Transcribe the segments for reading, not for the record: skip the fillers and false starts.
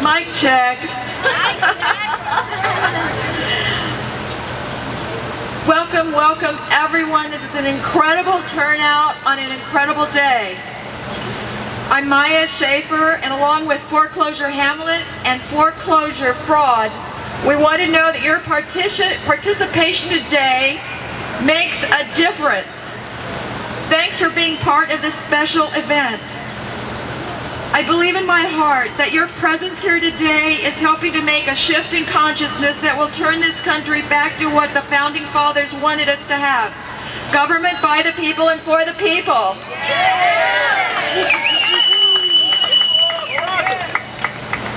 Mic check. Welcome, welcome everyone. This is an incredible turnout on an incredible day. I'm Maia Shaffer, and along with Foreclosure Hamlet and Foreclosure Fraud, we want to know that your participation today makes a difference. Thanks for being part of this special event. I believe in my heart that your presence here today is helping to make a shift in consciousness that will turn this country back to what the Founding Fathers wanted us to have. Government by the people and for the people.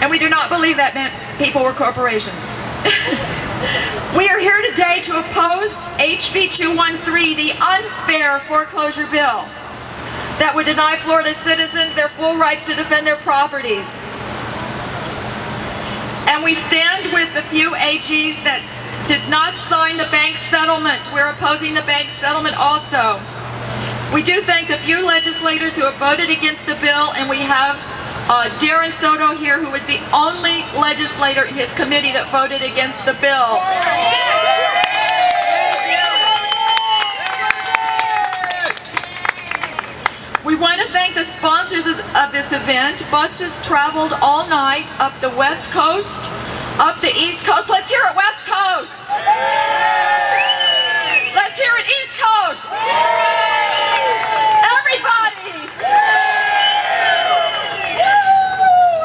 And we do not believe that meant people were corporations. We are here today to oppose HB 213, the unfair foreclosure bill that would deny Florida citizens their full rights to defend their properties. And we stand with the few AGs that did not sign the bank settlement. We're opposing the bank settlement also. We do thank the few legislators who have voted against the bill, and we have Darren Soto here, who is the only legislator in his committee that voted against the bill. We want to thank the sponsors of this event. Buses traveled all night up the West Coast, up the East Coast. Let's hear it, West Coast! Let's hear it, East Coast! Everybody!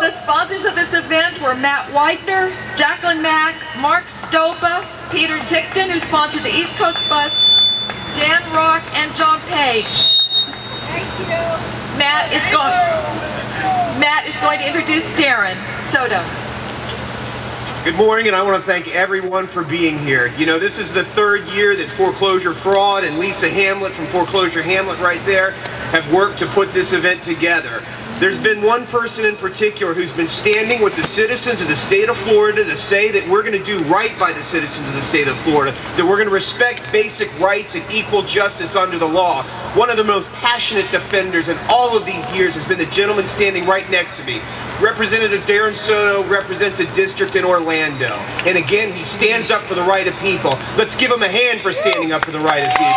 The sponsors of this event were Matt Weidner, Jacqueline Mack, Mark Stopa, Peter Tickton, who sponsored the East Coast bus, Dan Rock, and John Page. Matt is going to introduce Darren Soto. Good morning, and I want to thank everyone for being here. You know, this is the third year that Foreclosure Fraud and Lisa Hamlet from Foreclosure Hamlet right there have worked to put this event together. There's been one person in particular who's been standing with the citizens of the state of Florida to say that we're going to do right by the citizens of the state of Florida, that we're going to respect basic rights and equal justice under the law. One of the most passionate defenders in all of these years has been the gentleman standing right next to me. Representative Darren Soto represents a district in Orlando. And again, he stands up for the right of people. Let's give him a hand for standing up for the right of people.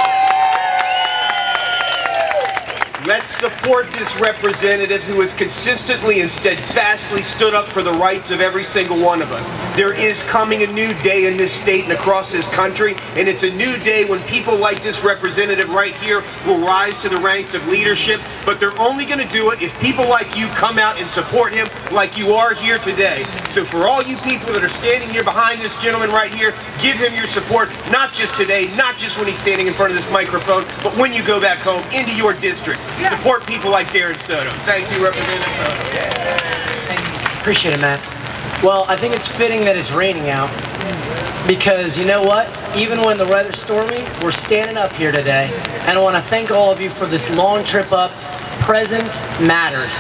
Let's support this representative who has consistently and steadfastly stood up for the rights of every single one of us. There is coming a new day in this state and across this country, and it's a new day when people like this representative right here will rise to the ranks of leadership, but they're only going to do it if people like you come out and support him like you are here today. So for all you people that are standing here behind this gentleman right here, give him your support, not just today, not just when he's standing in front of this microphone, but when you go back home into your district. Yes. Support people like Darren Soto. Thank you, Representative Soto. Yeah. Appreciate it, Matt. Well, I think it's fitting that it's raining out, because you know what? Even when the weather's stormy, we're standing up here today. And I want to thank all of you for this long trip up. Presence matters.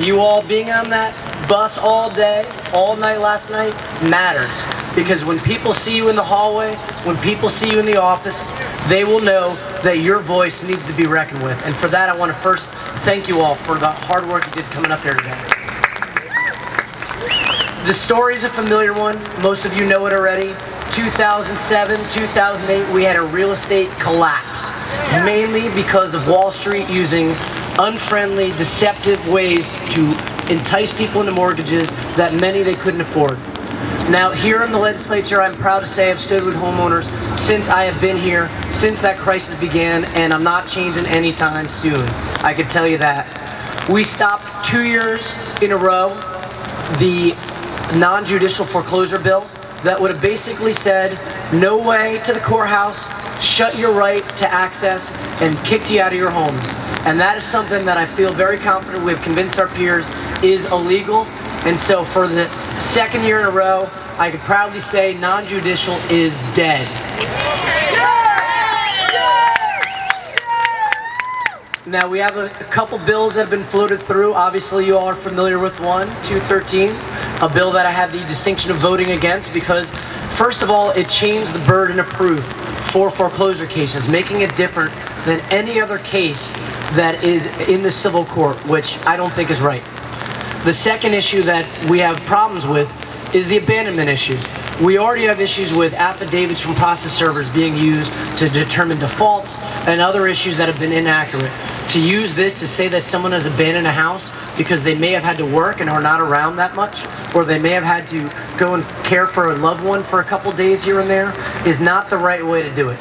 You all being on that bus all day, all night last night, matters. Because when people see you in the hallway, when people see you in the office, they will know that your voice needs to be reckoned with. And for that, I want to first thank you all for the hard work you did coming up here today. The story is a familiar one. Most of you know it already. 2007, 2008, we had a real estate collapse, mainly because of Wall Street using unfriendly, deceptive ways to entice people into mortgages that many they couldn't afford. Now, here in the legislature, I'm proud to say I've stood with homeowners since I have been here, since that crisis began, and I'm not changing anytime soon. I can tell you that. We stopped 2 years in a row the non-judicial foreclosure bill that would have basically said, no way to the courthouse, shut your right to access, and kicked you out of your homes. And that is something that I feel very confident we've convinced our peers is illegal. And so for the second year in a row, I can proudly say non-judicial is dead. Now we have a couple bills that have been floated through. Obviously you all are familiar with one, 213, a bill that I had the distinction of voting against because, first of all, it changed the burden of proof for foreclosure cases, making it different than any other case that is in the civil court, which I don't think is right. The second issue that we have problems with is the abandonment issue. We already have issues with affidavits from process servers being used to determine defaults and other issues that have been inaccurate. To use this to say that someone has abandoned a house because they may have had to work and are not around that much, or they may have had to go and care for a loved one for a couple days here and there, is not the right way to do it.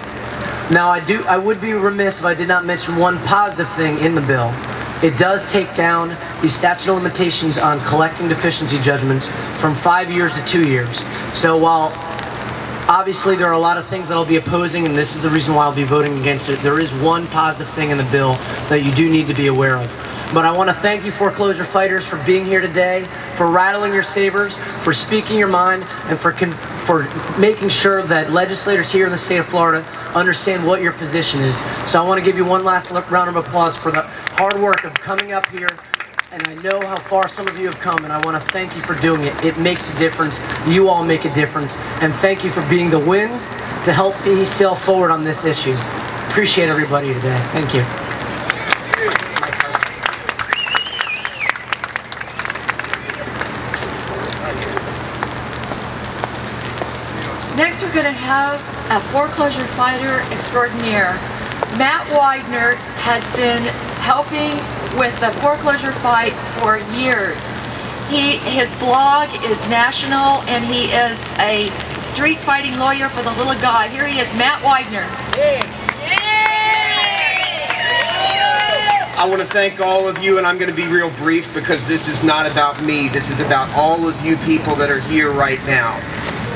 Now, I would be remiss if I did not mention one positive thing in the bill. It does take down the statute of limitations on collecting deficiency judgments from 5 years to 2 years. So while obviously there are a lot of things that I'll be opposing, and this is the reason why I'll be voting against it, there is one positive thing in the bill that you do need to be aware of. But I want to thank you foreclosure fighters for being here today, for rattling your sabers, for speaking your mind, and for making sure that legislators here in the state of Florida understand what your position is. So I want to give you one last round of applause for the hard work of coming up here. And I know how far some of you have come, and I want to thank you for doing it. It makes a difference. You all make a difference. And thank you for being the wind to help me sail forward on this issue. Appreciate everybody today. Thank you. Next, we're going to have a foreclosure fighter extraordinaire. Matt Weidner has been helping with the foreclosure fight for years. His blog is national, and he is a street fighting lawyer for the little guy. Here he is, Matt Weidner. I want to thank all of you, and I'm going to be real brief because this is not about me. This is about all of you people that are here right now.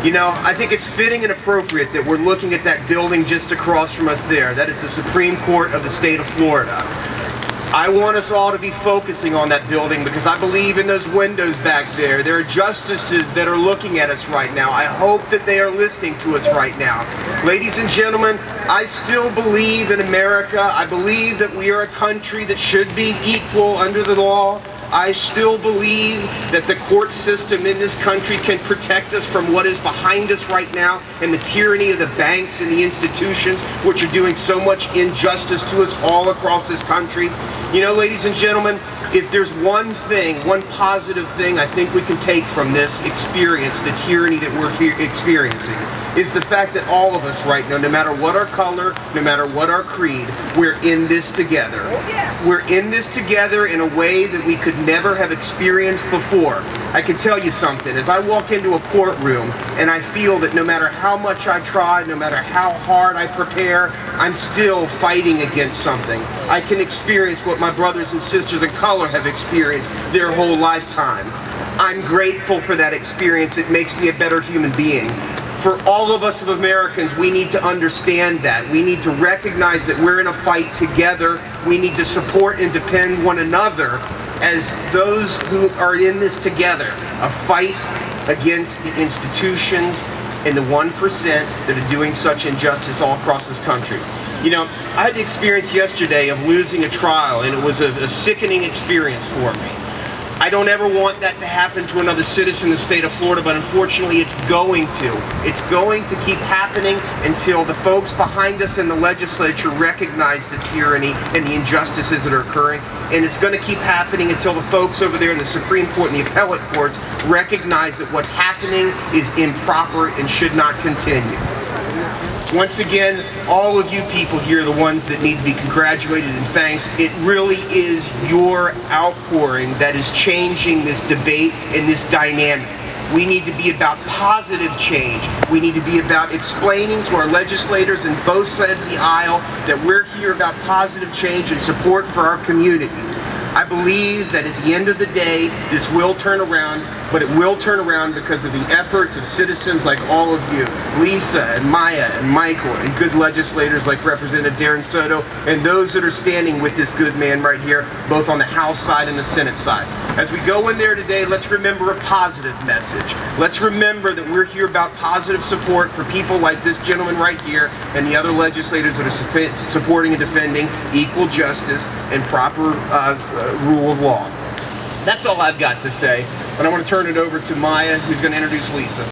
You know, I think it's fitting and appropriate that we're looking at that building just across from us there. That is the Supreme Court of the state of Florida. I want us all to be focusing on that building because I believe in those windows back there. There are justices that are looking at us right now. I hope that they are listening to us right now. Ladies and gentlemen, I still believe in America. I believe that we are a country that should be equal under the law. I still believe that the court system in this country can protect us from what is behind us right now and the tyranny of the banks and the institutions, which are doing so much injustice to us all across this country. You know, ladies and gentlemen, if there's one thing, one positive thing I think we can take from this experience, the tyranny that we're experiencing, is the fact that all of us right now, no matter what our color, no matter what our creed, we're in this together. Oh, yes. We're in this together in a way that we could never have experienced before. I can tell you something, as I walk into a courtroom and I feel that no matter how much I try, no matter how hard I prepare, I'm still fighting against something. I can experience what my brothers and sisters of color have experienced their whole lifetimes. I'm grateful for that experience. It makes me a better human being. For all of us of Americans, we need to understand that. We need to recognize that we're in a fight together. We need to support and defend one another as those who are in this together. A fight against the institutions and the 1% that are doing such injustice all across this country. You know, I had the experience yesterday of losing a trial, and it was a sickening experience for me. I don't ever want that to happen to another citizen in the state of Florida, but unfortunately it's going to. It's going to keep happening until the folks behind us in the legislature recognize the tyranny and the injustices that are occurring. And it's going to keep happening until the folks over there in the Supreme Court and the appellate courts recognize that what's happening is improper and should not continue. Once again, all of you people here are the ones that need to be congratulated and thanks. It really is your outpouring that is changing this debate and this dynamic. We need to be about positive change. We need to be about explaining to our legislators in both sides of the aisle that we're here about positive change and support for our communities. I believe that at the end of the day, this will turn around, but it will turn around because of the efforts of citizens like all of you, Lisa and Maya and Michael, and good legislators like Representative Darren Soto, and those that are standing with this good man right here, both on the House side and the Senate side. As we go in there today, let's remember a positive message. Let's remember that we're here about positive support for people like this gentleman right here and the other legislators that are supporting and defending equal justice and proper rule of law. That's all I've got to say, but I want to turn it over to Maya, who's going to introduce Lisa.